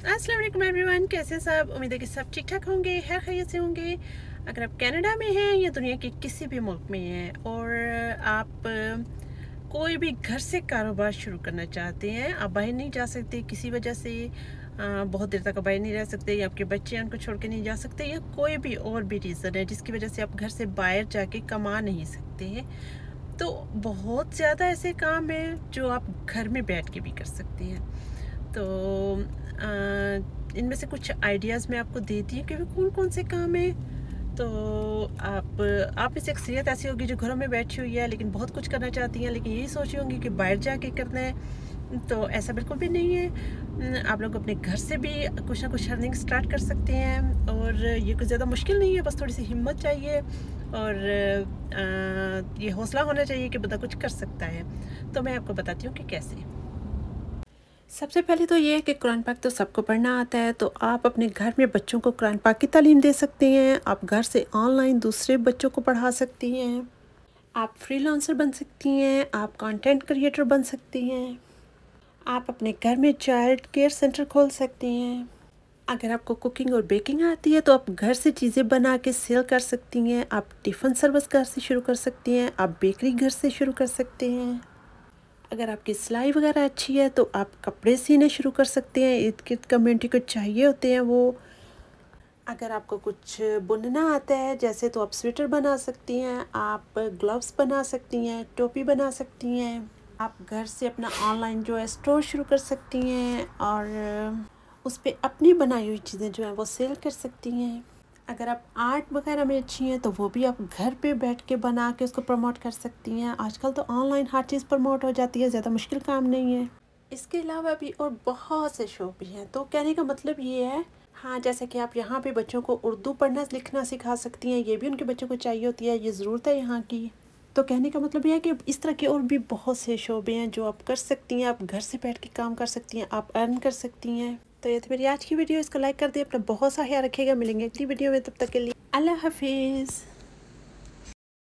अस्सलाम वालेकुम एवरीवन, कैसे सब। उम्मीद है कि सब ठीक ठाक होंगे, खैर खैरियत से होंगे। अगर आप कनाडा में हैं या दुनिया के किसी भी मुल्क में हैं और आप कोई भी घर से कारोबार शुरू करना चाहते हैं, आप बाहर नहीं जा सकते किसी वजह से, बहुत देर तक बाहर नहीं रह सकते, या आपके बच्चे उनको छोड़ के नहीं जा सकते, या कोई भी और भी रीज़न है जिसकी वजह से आप घर से बाहर जाके कमा नहीं सकते हैं, तो बहुत ज़्यादा ऐसे काम हैं जो आप घर में बैठ के भी कर सकते हैं। तो इनमें से कुछ आइडियाज़ मैं आपको देती हूँ कि कौन कौन से काम हैं। तो आप में से अक्सरियत ऐसी होगी जो घरों में बैठी हुई है लेकिन बहुत कुछ करना चाहती हैं, लेकिन यही सोच रही होंगी कि बाहर जाके करना है। तो ऐसा बिल्कुल भी नहीं है। आप लोग अपने घर से भी कुछ ना कुछ अर्निंग स्टार्ट कर सकते हैं, और ये कुछ ज़्यादा मुश्किल नहीं है, बस थोड़ी सी हिम्मत चाहिए और ये हौसला होना चाहिए कि बंदा कुछ कर सकता है। तो मैं आपको बताती हूँ कि कैसे। सबसे पहले तो ये है कि कुरान पाक तो सबको पढ़ना आता है, तो आप अपने घर में बच्चों को कुरान पाक की तालीम दे सकते हैं। आप घर से ऑनलाइन दूसरे बच्चों को पढ़ा सकती हैं। आप फ्रीलांसर बन सकती हैं, आप कंटेंट क्रिएटर बन सकती हैं। आप अपने घर में चाइल्ड केयर सेंटर खोल सकती हैं। अगर आपको कुकिंग और बेकिंग आती है तो आप घर से चीज़ें बना के सेल कर सकती हैं। आप टिफ़िन सर्विस घर से शुरू कर सकती हैं। आप बेकरी घर से शुरू कर सकते हैं। अगर आपकी सिलाई वगैरह अच्छी है तो आप कपड़े सीने शुरू कर सकते हैं। इर्द गिर्द कम्युनिटी को चाहिए होते हैं वो। अगर आपको कुछ बुनना आता है जैसे, तो आप स्वेटर बना सकती हैं, आप ग्लव्स बना सकती हैं, टोपी बना सकती हैं। आप घर से अपना ऑनलाइन जो है स्टोर शुरू कर सकती हैं और उस पर अपनी बनाई हुई चीज़ें जो हैं वो सेल कर सकती हैं। अगर आप आर्ट वगैरह में अच्छी हैं तो वो भी आप घर पे बैठ के बना के उसको प्रमोट कर सकती हैं। आजकल तो ऑनलाइन हर चीज़ प्रमोट हो जाती है, ज़्यादा मुश्किल काम नहीं है। इसके अलावा भी और बहुत से शौक भी हैं। तो कहने का मतलब ये है, हाँ, जैसे कि आप यहाँ पे बच्चों को उर्दू पढ़ना लिखना सिखा सकती हैं, ये भी उनके बच्चों को चाहिए होती है, ये ज़रूरत है यहाँ की। तो कहने का मतलब ये है कि इस तरह के और भी बहुत से शोबे हैं जो आप कर सकती हैं। आप घर से बैठ के काम कर सकती हैं, आप अर्न कर सकती हैं। तो ये थी मेरी आज की वीडियो। इसको लाइक कर दिए, अपना बहुत सा ख्याल रखिएगा। मिलेंगे अगली वीडियो में, तब तक के लिए अल्लाह हाफिज़।